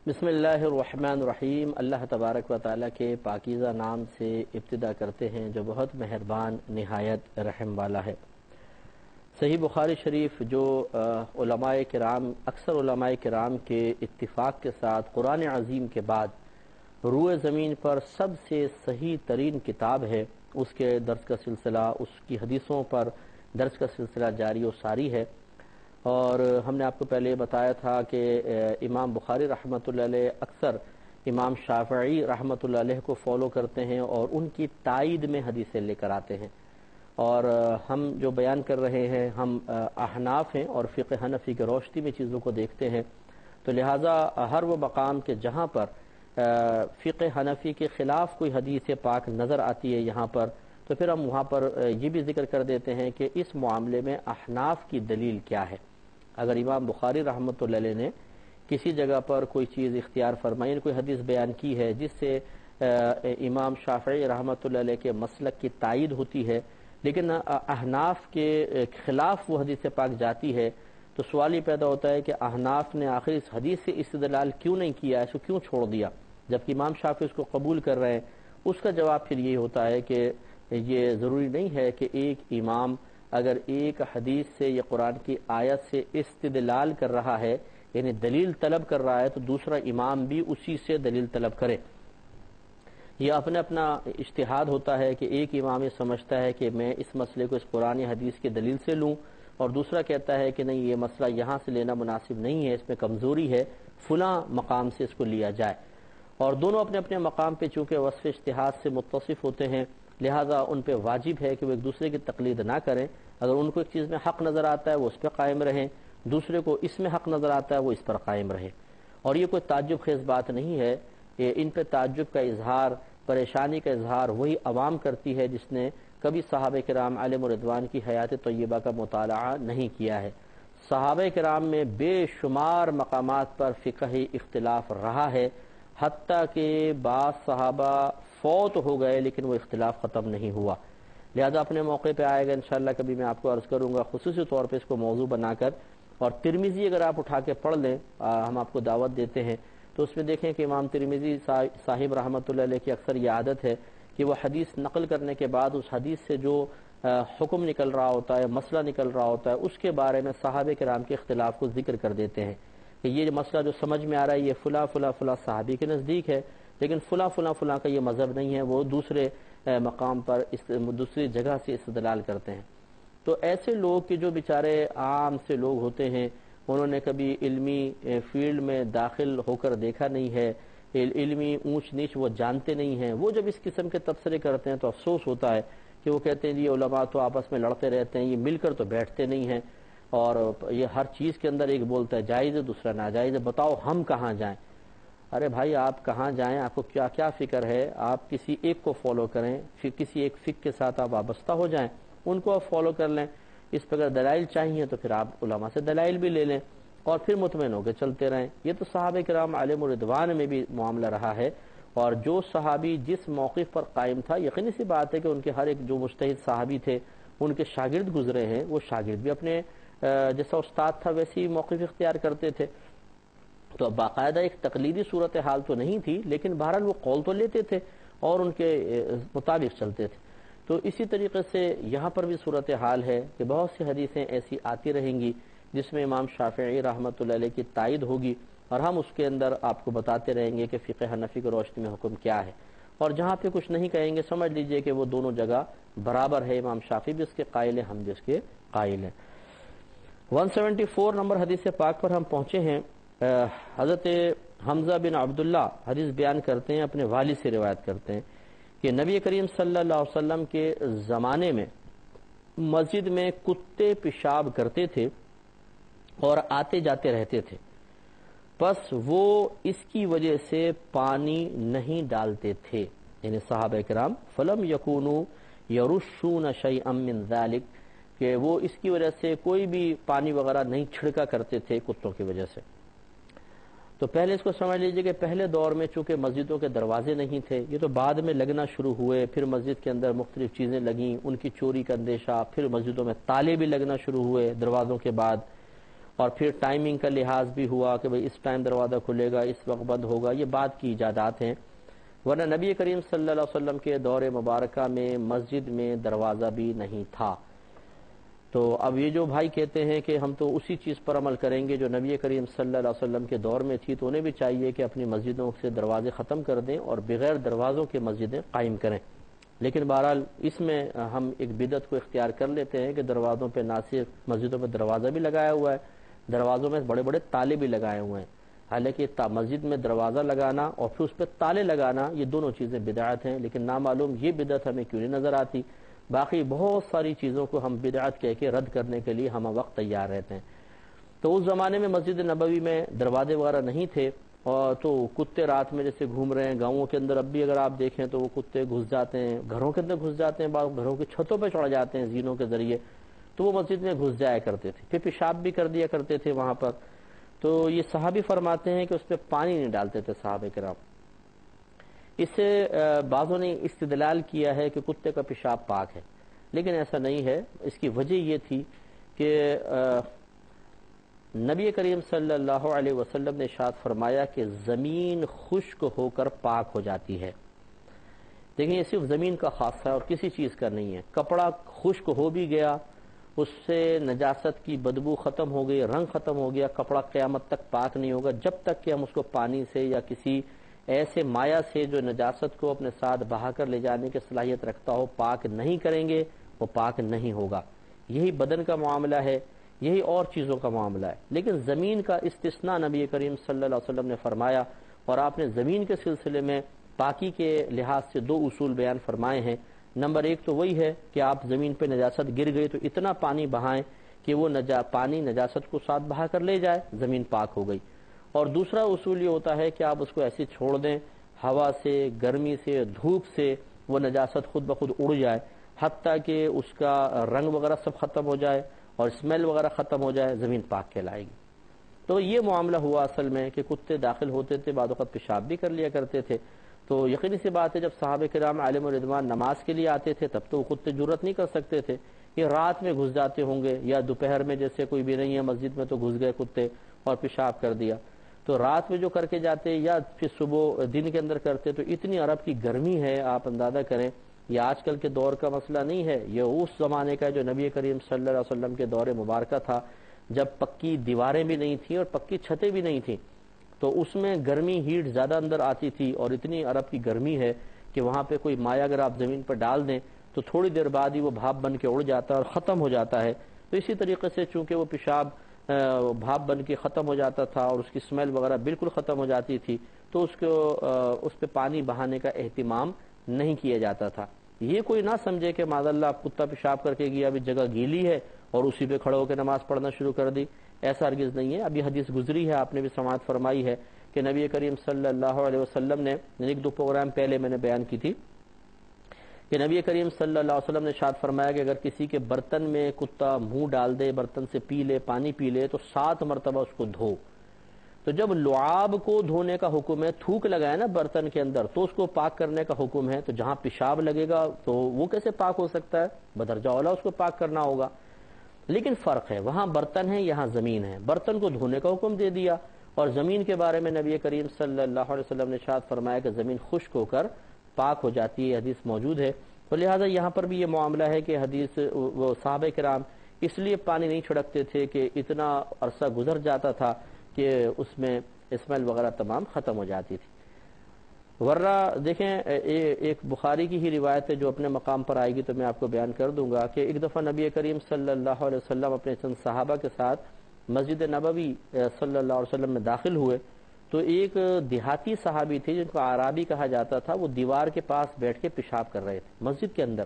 بسم اللہ الرحمن الرحیم۔ اللہ تبارک و تعالیٰ کے پاکیزہ نام سے ابتدا کرتے ہیں جو بہت مہربان نہایت رحم والا ہے۔ صحیح بخاری شریف جو علماء کرام اکثر علماء کرام کے اتفاق کے ساتھ قرآن عظیم کے بعد روئے زمین پر سب سے صحیح ترین کتاب ہے، اس کے درس کا سلسلہ، اس کی حدیثوں پر درس کا سلسلہ جاری و ساری ہے۔ اور ہم نے آپ کو پہلے بتایا تھا کہ امام بخاری رحمۃ اللہ علیہ اکثر امام شافعی رحمۃ اللہ علیہ کو فالو کرتے ہیں اور ان کی تائید میں حدیثیں لے کر آتے ہیں، اور ہم جو بیان کر رہے ہیں ہم احناف ہیں اور فقہ حنفی کی روشنی میں چیزوں کو دیکھتے ہیں، تو لہٰذا ہر وہ مقام کے جہاں پر فقہ حنفی کے خلاف کوئی حدیث پاک نظر آتی ہے یہاں پر، تو پھر ہم وہاں پر یہ بھی ذکر کر دیتے ہیں کہ اس معاملے میں احناف کی دلیل کیا ہے۔ اگر امام بخاری رحمۃ اللہ علیہ نے کسی جگہ پر کوئی چیز اختیار فرمائی، کوئی حدیث بیان کی ہے جس سے امام شافعی رحمۃ اللہ علیہ کے مسلک کی تائید ہوتی ہے، لیکن احناف کے خلاف وہ حدیث پاک جاتی ہے، تو سوال یہ پیدا ہوتا ہے کہ احناف نے آخر اس حدیث سے استدلال کیوں نہیں کیا، اس کو کیوں چھوڑ دیا جبکہ امام شافعی اس کو قبول کر رہے ہیں۔ اس کا جواب پھر یہ ہوتا ہے کہ یہ ضروری نہیں ہے کہ ایک امام اگر ایک حدیث سے یا قرآن کی آیت سے استدلال کر رہا ہے، یعنی دلیل طلب کر رہا ہے، تو دوسرا امام بھی اسی سے دلیل طلب کرے۔ یہ اپنا اپنا اجتہاد ہوتا ہے کہ ایک امام یہ سمجھتا ہے کہ میں اس مسئلے کو اس قرآن حدیث کی دلیل سے لوں، اور دوسرا کہتا ہے کہ نہیں، یہ مسئلہ یہاں سے لینا مناسب نہیں ہے، اس میں کمزوری ہے، فلاں مقام سے اس کو لیا جائے۔ اور دونوں اپنے اپنے مقام پہ چونکہ وصف اجتہاد سے متصف ہوتے ہیں، لہذا ان پہ واجب ہے کہ وہ ایک دوسرے کی تقلید نہ کریں۔ اگر ان کو ایک چیز میں حق نظر آتا ہے وہ اس پہ قائم رہیں، دوسرے کو اس میں حق نظر آتا ہے وہ اس پر قائم رہے۔ اور یہ کوئی تعجب خیز بات نہیں ہے، یہ ان پہ تعجب کا اظہار، پریشانی کا اظہار وہی عوام کرتی ہے جس نے کبھی صحابہ کرام علیہم رضوان کی حیات طیبہ کا مطالعہ نہیں کیا ہے۔ صحابہ کرام میں بے شمار مقامات پر فقہی اختلاف رہا ہے، حتیٰ کہ بعض صحابہ فوت ہو گئے لیکن وہ اختلاف ختم نہیں ہوا۔ لہذا اپنے موقع پہ آئے گا انشاءاللہ کبھی میں آپ کو عرض کروں گا خصوصی طور پہ اس کو موضوع بنا کر، اور ترمذی اگر آپ اٹھا کے پڑھ لیں، ہم آپ کو دعوت دیتے ہیں، تو اس میں دیکھیں کہ امام ترمذی صاحب رحمۃ اللہ علیہ کی اکثر یہ عادت ہے کہ وہ حدیث نقل کرنے کے بعد اس حدیث سے جو حکم نکل رہا ہوتا ہے، مسئلہ نکل رہا ہوتا ہے، اس کے بارے میں صحابہ کرام کے اختلاف کو ذکر کر دیتے ہیں کہ یہ مسئلہ جو سمجھ میں آ رہا ہے یہ فلاں فلاں فلاں صحابی کے نزدیک ہے، لیکن فلاں فلاں فلاں کا یہ مذہب نہیں ہے، وہ دوسرے مقام پر دوسری جگہ سے استدلال کرتے ہیں۔ تو ایسے لوگ کہ جو بیچارے عام سے لوگ ہوتے ہیں، انہوں نے کبھی علمی فیلڈ میں داخل ہو کر دیکھا نہیں ہے، علمی اونچ نیچ وہ جانتے نہیں ہیں، وہ جب اس قسم کے تبصرے کرتے ہیں تو افسوس ہوتا ہے کہ وہ کہتے ہیں یہ علماء تو آپس میں لڑتے رہتے ہیں، یہ مل کر تو بیٹھتے نہیں ہیں، اور یہ ہر چیز کے اندر ایک بولتا ہے جائز ہے دوسرا ناجائز ہے، بتاؤ ہم کہاں جائیں۔ ارے بھائی آپ کہاں جائیں، آپ کو کیا فکر ہے، آپ کسی ایک کو فالو کریں، پھر کسی ایک فکر کے ساتھ آپ وابستہ ہو جائیں، ان کو آپ فالو کر لیں۔ اس پر اگر دلائل چاہیے تو پھر آپ علماء سے دلائل بھی لے لیں اور پھر مطمئن ہو کے چلتے رہیں۔ یہ تو صحابہ کرام علیہم رضوان میں بھی معاملہ رہا ہے، اور جو صحابی جس موقف پر قائم تھا، یقینی سی بات ہے کہ ان کے ہر ایک جو مجتہد صحابی تھے ان کے شاگرد گزرے ہیں، وہ شاگرد بھی اپنے جیسا استاد تھا ویسی موقف اختیار کرتے تھے، تو باقاعدہ ایک تقلیدی صورتحال تو نہیں تھی، لیکن بہرحال وہ قول تو لیتے تھے اور ان کے مطابق چلتے تھے۔ تو اسی طریقے سے یہاں پر بھی صورتحال ہے کہ بہت سی حدیثیں ایسی آتی رہیں گی جس میں امام شافعی رحمۃ اللہ علیہ کی تائید ہوگی، اور ہم اس کے اندر آپ کو بتاتے رہیں گے کہ فقہ حنفی کی روشنی میں حکم کیا ہے، اور جہاں پہ کچھ نہیں کہیں گے سمجھ لیجئے کہ وہ دونوں جگہ برابر ہے، امام شافعی بھی اس کے قائل ہیں، ہم بھی اس کے قائل ہیں۔ 174 نمبر حدیث پاک پر ہم پہنچے ہیں۔ حضرت حمزہ بن عبداللہ حدیث بیان کرتے ہیں، اپنے والد سے روایت کرتے ہیں کہ نبی کریم صلی اللہ علیہ وسلم کے زمانے میں مسجد میں کتے پیشاب کرتے تھے اور آتے جاتے رہتے تھے، پس وہ اس کی وجہ سے پانی نہیں ڈالتے تھے، یعنی صحابہ کرام فلم یکونوا یرشون شیئا من ذلک، کہ وہ اس کی وجہ سے کوئی بھی پانی وغیرہ نہیں چھڑکا کرتے تھے کتوں کی وجہ سے۔ تو پہلے اس کو سمجھ لیجئے کہ پہلے دور میں چونکہ مسجدوں کے دروازے نہیں تھے، یہ تو بعد میں لگنا شروع ہوئے، پھر مسجد کے اندر مختلف چیزیں لگیں، ان کی چوری کا اندیشہ، پھر مسجدوں میں تالے بھی لگنا شروع ہوئے دروازوں کے بعد، اور پھر ٹائمنگ کا لحاظ بھی ہوا کہ بھئی اس ٹائم دروازہ کھلے گا، اس وقت بند ہوگا، یہ بعد کی ایجادات ہیں، ورنہ نبی کریم صلی اللہ علیہ وسلم کے دور مبارکہ میں مسجد میں دروازہ بھی نہیں تھا۔ تو اب یہ جو بھائی کہتے ہیں کہ ہم تو اسی چیز پر عمل کریں گے جو نبی کریم صلی اللہ علیہ وسلم کے دور میں تھی، تو انہیں بھی چاہیے کہ اپنی مسجدوں سے دروازے ختم کر دیں اور بغیر دروازوں کے مسجدیں قائم کریں۔ لیکن بہرحال اس میں ہم ایک بدعت کو اختیار کر لیتے ہیں کہ دروازوں پہ نہ صرف مسجدوں پہ دروازہ بھی لگایا ہوا ہے، دروازوں میں بڑے بڑے تالے بھی لگائے ہوئے ہیں۔ حالانکہ مسجد میں دروازہ لگانا اور پھر اس پہ تالے لگانا یہ دونوں چیزیں بدعت ہیں، لیکن نامعلوم یہ بدعت ہمیں کیوں نہیں نظر آتی۔ باقی بہت ساری چیزوں کو ہم بدعت کہہ کے رد کرنے کے لیے ہم وقت تیار رہتے ہیں۔ تو اس زمانے میں مسجد نبوی میں دروازے وغیرہ نہیں تھے، اور تو کتے رات میں جیسے گھوم رہے ہیں گاؤں کے اندر، اب بھی اگر آپ دیکھیں تو وہ کتے گھس جاتے ہیں گھروں کے اندر، گھس جاتے ہیں، بعض گھروں کی چھتوں پہ چڑھ جاتے ہیں زینوں کے ذریعے، تو وہ مسجد میں گھس جایا کرتے تھے، پھر پیشاب بھی کر دیا کرتے تھے وہاں پر۔ تو یہ صحابی فرماتے ہیں کہ اس پہ پانی نہیں ڈالتے تھے صحابہ کرام۔ اس سے بعضوں نے استدلال کیا ہے کہ کتے کا پیشاب پاک ہے، لیکن ایسا نہیں ہے۔ اس کی وجہ یہ تھی کہ نبی کریم صلی اللہ علیہ وسلم نے ارشاد فرمایا کہ زمین خشک ہو کر پاک ہو جاتی ہے۔ دیکھیں یہ صرف زمین کا خاصہ ہے اور کسی چیز کا نہیں ہے۔ کپڑا خشک ہو بھی گیا، اس سے نجاست کی بدبو ختم ہو گئی، رنگ ختم ہو گیا، کپڑا قیامت تک پاک نہیں ہوگا جب تک کہ ہم اس کو پانی سے یا کسی ایسے مایہ سے جو نجاست کو اپنے ساتھ بہا کر لے جانے کی صلاحیت رکھتا ہو پاک نہیں کریں گے، وہ پاک نہیں ہوگا۔ یہی بدن کا معاملہ ہے، یہی اور چیزوں کا معاملہ ہے، لیکن زمین کا استثناء نبی کریم صلی اللہ علیہ وسلم نے فرمایا، اور آپ نے زمین کے سلسلے میں پاکی کے لحاظ سے دو اصول بیان فرمائے ہیں۔ نمبر ایک تو وہی ہے کہ آپ زمین پہ نجاست گر گئی تو اتنا پانی بہائیں کہ وہ پانی نجاست کو ساتھ بہا کر لے جائے، زمین پاک ہو گئی۔ اور دوسرا اصول یہ ہوتا ہے کہ آپ اس کو ایسے چھوڑ دیں، ہوا سے، گرمی سے، دھوپ سے وہ نجاست خود بخود اڑ جائے، حتیٰ کہ اس کا رنگ وغیرہ سب ختم ہو جائے اور اسمیل وغیرہ ختم ہو جائے، زمین پاک کہلائے گی۔ تو یہ معاملہ ہوا اصل میں کہ کتے داخل ہوتے تھے، بعض اوقات پیشاب بھی کر لیا کرتے تھے۔ تو یقینی سی بات ہے جب صحابہ کرام علیہم الرضوان نماز کے لیے آتے تھے تب تو وہ کتے جرأت نہیں کر سکتے تھے، یہ رات میں گھس جاتے ہوں گے یا دوپہر میں جیسے کوئی بھی نہیں ہے مسجد میں تو گھس گئے کتے اور پیشاب کر دیا۔ تو رات میں جو کر کے جاتے یا پھر صبح دن کے اندر کرتے، تو اتنی عرب کی گرمی ہے، آپ اندازہ کریں، یہ آج کل کے دور کا مسئلہ نہیں ہے، یہ اس زمانے کا جو نبی کریم صلی اللہ علیہ وسلم کے دور مبارکہ تھا، جب پکی دیواریں بھی نہیں تھیں اور پکی چھتیں بھی نہیں تھیں، تو اس میں گرمی ہیٹ زیادہ اندر آتی تھی، اور اتنی عرب کی گرمی ہے کہ وہاں پہ کوئی مایہ اگر آپ زمین پر ڈال دیں تو تھوڑی دیر بعد ہی وہ بھاپ بن کے اڑ جاتا ہے اور ختم ہو جاتا ہے۔ تو اسی طریقے سے چونکہ وہ پیشاب بھاپ بن کے ختم ہو جاتا تھا اور اس کی اسمیل وغیرہ بالکل ختم ہو جاتی تھی، تو اس پہ پانی بہانے کا اہتمام نہیں کیا جاتا تھا۔ یہ کوئی نہ سمجھے کہ معاذ اللہ کتا پیشاب کر کے گیا، ابھی جگہ گیلی ہے اور اسی پہ کھڑے ہو کے نماز پڑھنا شروع کر دی، ایسا ہرگز نہیں ہے۔ ابھی حدیث گزری ہے، آپ نے بھی سماعت فرمائی ہے کہ نبی کریم صلی اللہ علیہ وسلم نے ایک دو پروگرام پہلے میں نے بیان کی تھی کہ نبی کریم صلی اللہ علیہ وسلم نے ارشاد فرمایا کہ اگر کسی کے برتن میں کتا منہ ڈال دے، برتن سے پی لے، پانی پی لے، تو 7 مرتبہ اس کو دھو۔ تو جب لعاب کو دھونے کا حکم ہے، تھوک لگائے نا برتن کے اندر، تو اس کو پاک کرنے کا حکم ہے، تو جہاں پیشاب لگے گا تو وہ کیسے پاک ہو سکتا ہے؟ بدرجہ اولا اس کو پاک کرنا ہوگا۔ لیکن فرق ہے، وہاں برتن ہے، یہاں زمین ہے، برتن کو دھونے کا حکم دے دیا، اور زمین کے بارے میں نبی کریم صلی اللہ علیہ وسلم نے ارشاد فرمایا کہ زمین خشک ہو کر پاک ہو جاتی ہے، حدیث موجود ہے۔ تو لہٰذا یہاں پر بھی یہ معاملہ ہے کہ حدیث وہ صحابہ کرام اس لیے پانی نہیں چھڑکتے تھے کہ اتنا عرصہ گزر جاتا تھا کہ اس میں اسمیل وغیرہ تمام ختم ہو جاتی تھی۔ ورنہ دیکھیں ایک بخاری کی ہی روایت ہے جو اپنے مقام پر آئے گی تو میں آپ کو بیان کر دوں گا کہ ایک دفعہ نبی کریم صلی اللہ علیہ وسلم اپنے چند صحابہ کے ساتھ مسجد نبوی صلی اللہ علیہ وسلم میں داخل ہوئے، تو ایک دیہاتی صحابی تھے جن کو اعرابی کہا جاتا تھا، وہ دیوار کے پاس بیٹھ کے پیشاب کر رہے تھے مسجد کے اندر،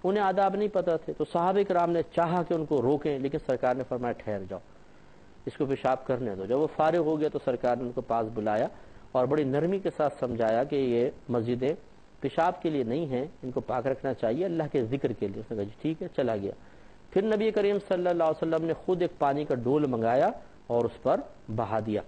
انہیں آداب نہیں پتہ تھے۔ تو صحابہ کرام نے چاہا کہ ان کو روکیں، لیکن سرکار نے فرمایا ٹھہر جاؤ، اس کو پیشاب کرنے دو۔ جب وہ فارغ ہو گیا تو سرکار نے ان کو پاس بلایا اور بڑی نرمی کے ساتھ سمجھایا کہ یہ مسجدیں پیشاب کے لیے نہیں ہیں، ان کو پاک رکھنا چاہیے اللہ کے ذکر کے لیے۔ اس نے کہا جی ٹھیک ہے، چلا گیا۔ پھر نبی کریم صلی اللہ علیہ وسلم نے خود ایک پانی کا ڈول منگایا اور اس پر بہا دیا۔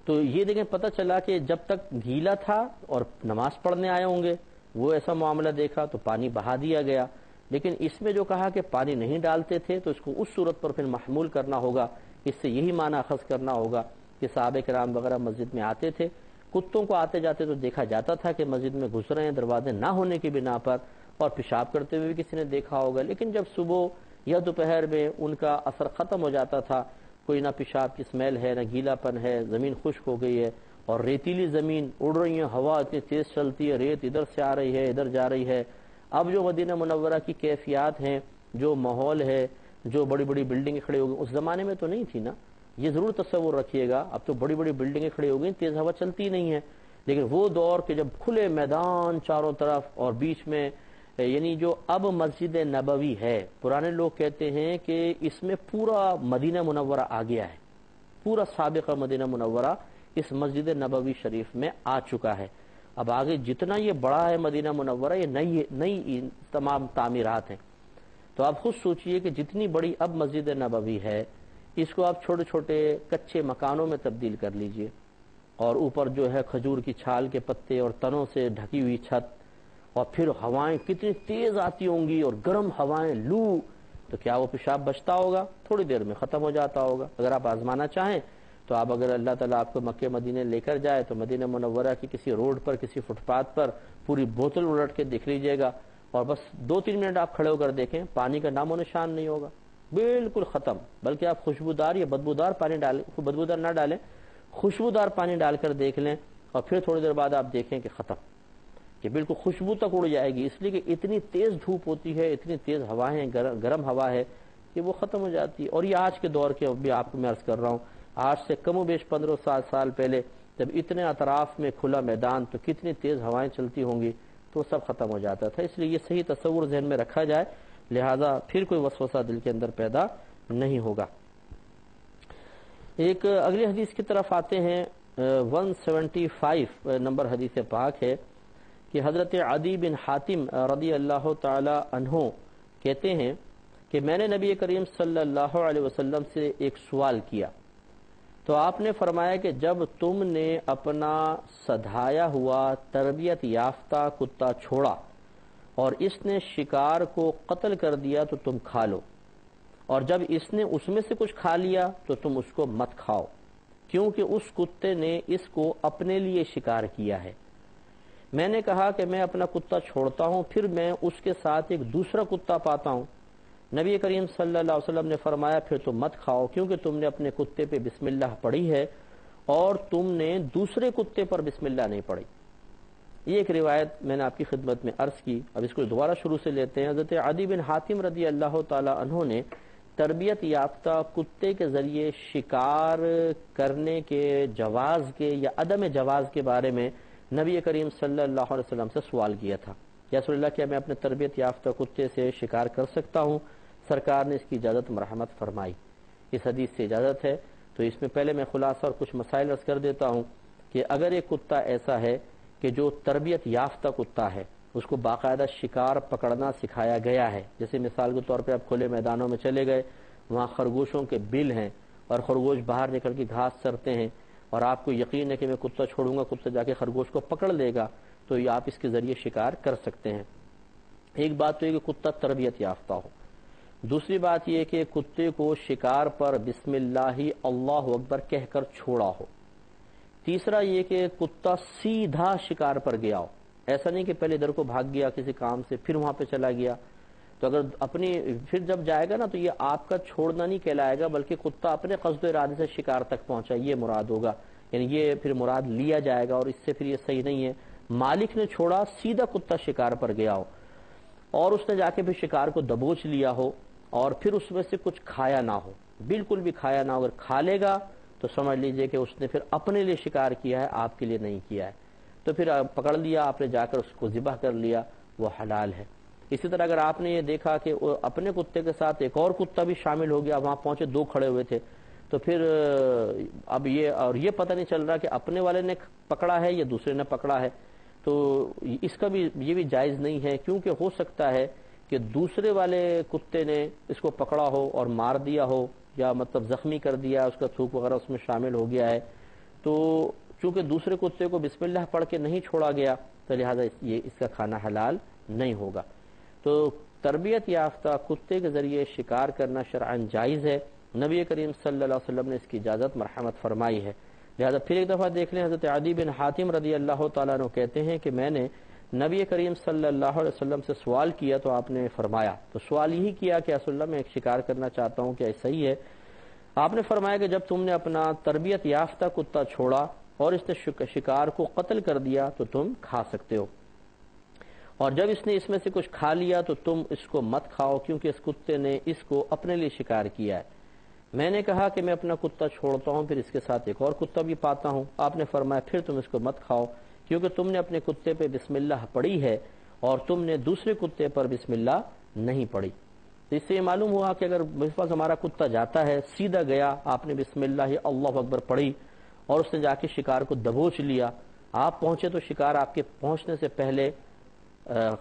تو یہ دیکھیں پتہ چلا کہ جب تک گیلا تھا اور نماز پڑھنے آئے ہوں گے وہ ایسا معاملہ دیکھا تو پانی بہا دیا گیا، لیکن اس میں جو کہا کہ پانی نہیں ڈالتے تھے تو اس کو اس صورت پر پھر محمول کرنا ہوگا، اس سے یہی معنی اخذ کرنا ہوگا کہ صحابہ کرام وغیرہ مسجد میں آتے تھے، کتوں کو آتے جاتے تو دیکھا جاتا تھا کہ مسجد میں گھس رہے ہیں دروازے نہ ہونے کی بنا پر، اور پیشاب کرتے ہوئے بھی کسی نے دیکھا ہوگا، لیکن جب صبح یا دوپہر میں ان کا اثر ختم ہو جاتا تھا، کوئی نہ پیشاب کی اسمیل ہے نہ گیلا پن ہے، زمین خشک ہو گئی ہے اور ریتیلی زمین اڑ رہی ہے، ہوا اتنی تیز چلتی ہے، ریت ادھر سے آ رہی ہے ادھر جا رہی ہے۔ اب جو مدینہ منورہ کی کیفیات ہیں، جو ماحول ہے، جو بڑی بڑی بلڈنگیں کھڑی ہو گئی، اس زمانے میں تو نہیں تھی نا، یہ ضرور تصور رکھیے گا، اب تو بڑی بڑی بلڈنگیں کھڑی ہو گئی، تیز ہوا چلتی نہیں ہے، لیکن وہ دور کہ جب کھلے میدان چاروں طرف اور بیچ میں، یعنی جو اب مسجد نبوی ہے، پرانے لوگ کہتے ہیں کہ اس میں پورا مدینہ منورہ آ گیا ہے، پورا سابقہ مدینہ منورہ اس مسجد نبوی شریف میں آ چکا ہے۔ اب آگے جتنا یہ بڑا ہے مدینہ منورہ، یہ نئی تمام تعمیرات ہیں، تو آپ خود سوچئے کہ جتنی بڑی اب مسجد نبوی ہے، اس کو آپ چھوٹے چھوٹے کچے مکانوں میں تبدیل کر لیجئے، اور اوپر جو ہے کھجور کی چھال کے پتے اور تنوں سے ڈھکی ہوئی چھت، اور پھر ہوائیں کتنی تیز آتی ہوں گی اور گرم ہوائیں، لو، تو کیا وہ پیشاب بچتا ہوگا؟ تھوڑی دیر میں ختم ہو جاتا ہوگا۔ اگر آپ آزمانا چاہیں تو آپ، اگر اللہ تعالیٰ آپ کو مکہ مدینے لے کر جائے تو مدینہ منورہ کی کسی روڈ پر، کسی فٹ پاتھ پر پوری بوتل الٹ کے دیکھ لیجئے گا، اور بس 2-3 منٹ آپ کھڑے ہو کر دیکھیں، پانی کا نام و نشان نہیں ہوگا، بالکل ختم۔ بلکہ آپ خوشبودار یا بدبودار پانی ڈالیں، بدبودار نہ ڈالیں، خوشبودار پانی ڈال کر دیکھ لیں، اور پھر تھوڑی دیر بعد آپ دیکھیں کہ ختم، کہ بالکل خوشبو تک اڑ جائے گی، اس لیے کہ اتنی تیز دھوپ ہوتی ہے، اتنی تیز ہوائیں، گرم ہوا ہے کہ وہ ختم ہو جاتی ہے۔ اور یہ آج کے دور کے بھی آپ کو میں عرض کر رہا ہوں، آج سے کم و بیش 15 سال پہلے جب اتنے اطراف میں کھلا میدان تو کتنی تیز ہوائیں چلتی ہوں گی، تو سب ختم ہو جاتا تھا۔ اس لیے یہ صحیح تصور ذہن میں رکھا جائے، لہذا پھر کوئی وسوسہ دل کے اندر پیدا نہیں ہوگا۔ ایک اگلی حدیث کی طرف آتے ہیں، 175 نمبر حدیث پاک ہے کہ حضرت عدی بن حاتم رضی اللہ تعالی عنہ کہتے ہیں کہ میں نے نبی کریم صلی اللہ علیہ وسلم سے ایک سوال کیا، تو آپ نے فرمایا کہ جب تم نے اپنا سدھایا ہوا تربیت یافتہ کتا چھوڑا اور اس نے شکار کو قتل کر دیا تو تم کھا لو، اور جب اس نے اس میں سے کچھ کھا لیا تو تم اس کو مت کھاؤ، کیونکہ اس کتے نے اس کو اپنے لیے شکار کیا ہے۔ میں نے کہا کہ میں اپنا کتا چھوڑتا ہوں، پھر میں اس کے ساتھ ایک دوسرا کتا پاتا ہوں۔ نبی کریم صلی اللہ علیہ وسلم نے فرمایا پھر تم مت کھاؤ، کیونکہ تم نے اپنے کتے پہ بسم اللہ پڑھی ہے اور تم نے دوسرے کتے پر بسم اللہ نہیں پڑھی۔ یہ ایک روایت میں نے آپ کی خدمت میں عرض کی، اب اس کو دوبارہ شروع سے لیتے ہیں۔ حضرت عدی بن حاتم رضی اللہ تعالی عنہ نے تربیت یافتہ کتے کے ذریعے شکار کرنے کے جواز کے یا عدم جواز کے بارے میں نبی کریم صلی اللہ علیہ وسلم سے سوال کیا تھا، یا رسول اللہ کیا میں اپنے تربیت یافتہ کتے سے شکار کر سکتا ہوں؟ سرکار نے اس کی اجازت مرحمت فرمائی، اس حدیث سے اجازت ہے۔ تو اس میں پہلے میں خلاصہ اور کچھ مسائل عرض کر دیتا ہوں کہ اگر ایک کتا ایسا ہے کہ جو تربیت یافتہ کتا ہے، اس کو باقاعدہ شکار پکڑنا سکھایا گیا ہے، جیسے مثال کے طور پہ آپ کھلے میدانوں میں چلے گئے، وہاں خرگوشوں کے بل ہیں اور خرگوش باہر نکل کے گھاس چرتے ہیں، اور آپ کو یقین ہے کہ میں کتا چھوڑوں گا، کتا جا کے خرگوش کو پکڑ لے گا، تو یہ آپ اس کے ذریعے شکار کر سکتے ہیں۔ ایک بات تو یہ کہ کتا تربیت یافتہ ہو، دوسری بات یہ کہ کتے کو شکار پر بسم اللہ اللہ اکبر کہہ کر چھوڑا ہو، تیسرا یہ کہ کتا سیدھا شکار پر گیا ہو، ایسا نہیں کہ پہلے ادھر کو بھاگ گیا کسی کام سے پھر وہاں پہ چلا گیا، تو اگر اپنی پھر جب جائے گا نا تو یہ آپ کا چھوڑنا نہیں کہلائے گا، بلکہ کتا اپنے قصد و ارادے سے شکار تک پہنچا، یہ مراد ہوگا، یعنی یہ پھر مراد لیا جائے گا، اور اس سے پھر یہ صحیح نہیں ہے۔ مالک نے چھوڑا، سیدھا کتا شکار پر گیا ہو اور اس نے جا کے پھر شکار کو دبوچ لیا ہو اور پھر اس میں سے کچھ کھایا نہ ہو، بالکل بھی کھایا نہ ہو، اگر کھا لے گا تو سمجھ لیجئے کہ اس نے پھر اپنے لیے شکار کیا ہے، آپ کے لیے نہیں کیا ہے، تو پھر پکڑ لیا آپ نے، جا کر اس کو ذبح کر لیا، وہ حلال ہے۔ اسی طرح اگر آپ نے یہ دیکھا کہ اپنے کتے کے ساتھ ایک اور کتا بھی شامل ہو گیا، وہاں پہنچے دو کھڑے ہوئے تھے، تو پھر اب یہ پتہ نہیں چل رہا کہ اپنے والے نے پکڑا ہے یا دوسرے نے پکڑا ہے، تو اس کا بھی یہ بھی جائز نہیں ہے، کیونکہ ہو سکتا ہے کہ دوسرے والے کتے نے اس کو پکڑا ہو اور مار دیا ہو، یا مطلب زخمی کر دیا، اس کا تھوک وغیرہ اس میں شامل ہو گیا ہے، تو چونکہ دوسرے کتے کو بسم اللہ پڑھ کے نہیں چھوڑا گیا تو لہذا اس کا کھانا حلال نہیں ہوگا۔ تو تربیت یافتہ کتے کے ذریعے شکار کرنا شرعاً جائز ہے، نبی کریم صلی اللہ علیہ وسلم نے اس کی اجازت مرحمت فرمائی ہے۔ لہذا پھر ایک دفعہ دیکھ لیں، حضرت عدی بن حاتم رضی اللہ تعالیٰ عنہ کہتے ہیں کہ میں نے نبی کریم صلی اللہ علیہ وسلم سے سوال کیا تو آپ نے فرمایا، تو سوال یہی کیا کہ رسول اللہ میں ایک شکار کرنا چاہتا ہوں، کیا صحیح ہے؟ آپ نے فرمایا کہ جب تم نے اپنا تربیت یافتہ کتا چھوڑا اور اس نے شکار کو قتل کر دیا تو تم کھا سکتے ہو، اور جب اس نے اس میں سے کچھ کھا لیا تو تم اس کو مت کھاؤ، کیونکہ اس کتے نے اس کو اپنے لیے شکار کیا ہے۔ میں نے کہا کہ میں اپنا کتا چھوڑتا ہوں، پھر اس کے ساتھ ایک اور کتا بھی پاتا ہوں۔ آپ نے فرمایا پھر تم اس کو مت کھاؤ، کیونکہ تم نے اپنے کتے پہ بسم اللہ پڑھی ہے اور تم نے دوسرے کتے پر بسم اللہ نہیں پڑھی۔ تو اس سے یہ معلوم ہوا کہ اگر میرے پاس ہمارا کتا جاتا ہے، سیدھا گیا، آپ نے بسم اللہ اللہ اکبر پڑھی اور اس نے جا کے شکار کو دبوچ لیا، آپ پہنچے تو شکار آپ کے پہنچنے سے پہلے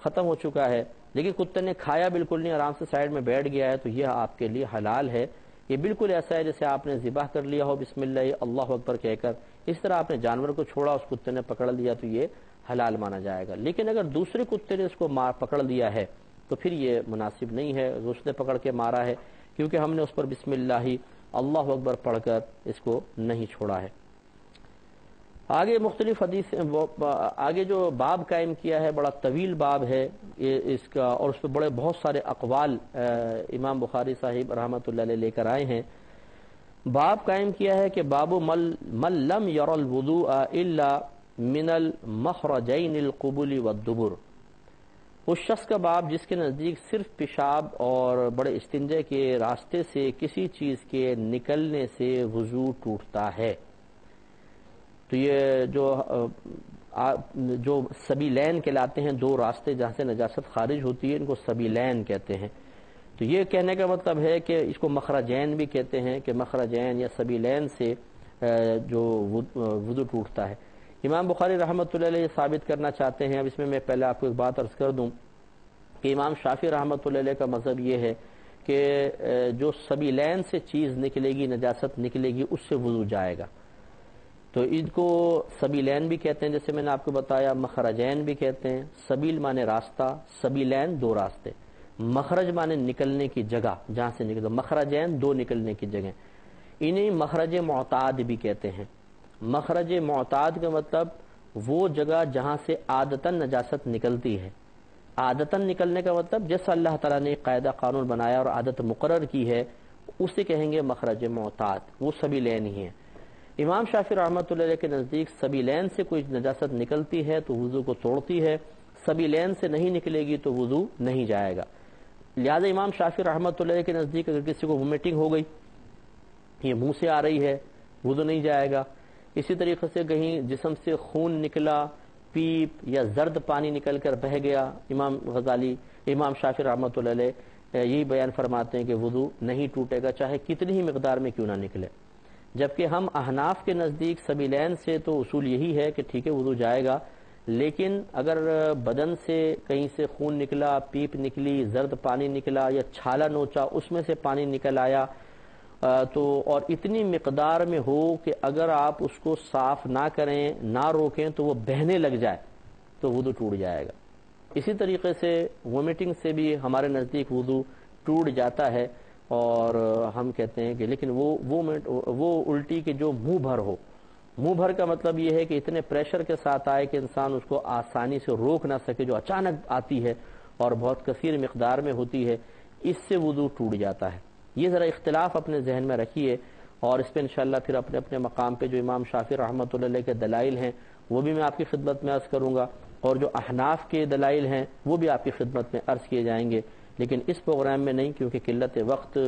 ختم ہو چکا ہے، لیکن کتے نے کھایا بالکل نہیں، آرام سے سائڈ میں بیٹھ گیا ہے، تو یہ آپ کے لیے حلال ہے۔ یہ بالکل ایسا ہے جیسے آپ نے ذبح کر لیا ہو بسم اللہ اللہ اکبر کہہ کر، اس طرح آپ نے جانور کو چھوڑا، اس کتے نے پکڑ لیا تو یہ حلال مانا جائے گا۔ لیکن اگر دوسرے کتے نے اس کو پکڑ لیا ہے تو پھر یہ مناسب نہیں ہے، اس نے پکڑ کے مارا ہے، کیونکہ ہم نے اس پر بسم اللہ اللہ اکبر پڑھ کر اس کو نہیں چھوڑا ہے۔ آگے مختلف حدیث، آگے جو باب قائم کیا ہے بڑا طویل باب ہے اس کا، اور اس پہ بہت سارے اقوال امام بخاری صاحب رحمۃ اللہ علیہ لے کر آئے ہیں۔ باب قائم کیا ہے کہ باب من لم یر الوضوء الا من المخرجین القبل والدبر، اس شخص کا باب جس کے نزدیک صرف پیشاب اور بڑے استنجے کے راستے سے کسی چیز کے نکلنے سے وضو ٹوٹتا ہے۔ تو یہ جو سبیلین کہلاتے ہیں، دو راستے جہاں سے نجاست خارج ہوتی ہے، ان کو سبیلین کہتے ہیں۔ تو یہ کہنے کا مطلب ہے کہ اس کو مخرجین بھی کہتے ہیں، کہ مخرجین یا سبیلین سے جو وضو ٹوٹتا ہے۔ امام بخاری رحمۃ اللہ علیہ ثابت کرنا چاہتے ہیں، اب اس میں پہلے آپ کو ایک بات عرض کر دوں کہ امام شافعی رحمۃ اللہ علیہ کا مذہب یہ ہے کہ جو سبیلین سے چیز نکلے گی، نجاست نکلے گی، اس سے وضو جائے گا۔ تو ان کو سبیلین بھی کہتے ہیں، جیسے میں نے آپ کو بتایا، مخرجین بھی کہتے ہیں۔ سبیل مانے راستہ، سبیلین دو راستے، مخرج مانے نکلنے کی جگہ جہاں سے نکلے، مخرجین دو نکلنے کی جگہ، انہیں مخرج معتاد بھی کہتے ہیں۔ مخرج معتاد کا مطلب وہ جگہ جہاں سے عادتاً نجاست نکلتی ہے۔ عادتاً نکلنے کا مطلب جیسا اللہ تعالیٰ نے قاعدہ قانون بنایا اور عادت مقرر کی ہے، اسے کہیں گے مخرج معتاد، وہ سبیلین ہی ہیں۔ امام شافعی رحمۃ اللہ علیہ کے نزدیک سبیلین سے کوئی نجاست نکلتی ہے تو وضو کو توڑتی ہے، سبیلین سے نہیں نکلے گی تو وضو نہیں جائے گا۔ لہذا امام شافعی رحمۃ اللہ علیہ کے نزدیک اگر کسی کو وومیٹنگ ہو گئی، یہ منہ سے آ رہی ہے، وضو نہیں جائے گا۔ اسی طریقے سے کہیں جسم سے خون نکلا، پیپ یا زرد پانی نکل کر بہہ گیا، امام شافعی رحمۃ اللہ علیہ یہی بیان فرماتے ہیں کہ وضو نہیں ٹوٹے گا، چاہے کتنی ہی مقدار میں کیوں نہ نکلے۔ جبکہ ہم احناف کے نزدیک سبیلین سے تو اصول یہی ہے کہ ٹھیک ہے وضو جائے گا، لیکن اگر بدن سے کہیں سے خون نکلا، پیپ نکلی، زرد پانی نکلا یا چھالا نوچا، اس میں سے پانی نکل آیا تو اور اتنی مقدار میں ہو کہ اگر آپ اس کو صاف نہ کریں، نہ روکیں تو وہ بہنے لگ جائے تو وضو ٹوٹ جائے گا۔ اسی طریقے سے وومیٹنگ سے بھی ہمارے نزدیک وضو ٹوٹ جاتا ہے، اور ہم کہتے ہیں کہ لیکن وہ الٹی کے جو منہ بھر ہو، منہ بھر کا مطلب یہ ہے کہ اتنے پریشر کے ساتھ آئے کہ انسان اس کو آسانی سے روک نہ سکے، جو اچانک آتی ہے اور بہت کثیر مقدار میں ہوتی ہے، اس سے وضو ٹوٹ جاتا ہے۔ یہ ذرا اختلاف اپنے ذہن میں رکھیے، اور اس پہ انشاءاللہ پھر اپنے اپنے مقام پہ جو امام شافعی رحمۃ اللہ علیہ کے دلائل ہیں وہ بھی میں آپ کی خدمت میں عرض کروں گا، اور جو احناف کے دلائل ہیں وہ بھی آپ کی خدمت میں عرض کیے جائیں گے، لیکن اس پروگرام میں نہیں، کیونکہ قلت وقت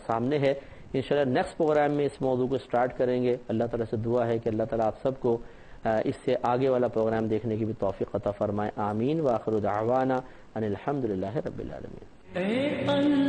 سامنے ہے۔ انشاءاللہ نیکسٹ پروگرام میں اس موضوع کو سٹارٹ کریں گے۔ اللہ تعالیٰ سے دعا ہے کہ اللہ تعالیٰ آپ سب کو اس سے آگے والا پروگرام دیکھنے کی بھی توفیق عطا فرمائے۔ آمین۔ وآخر دعوانا ان الحمدللہ رب العالمین۔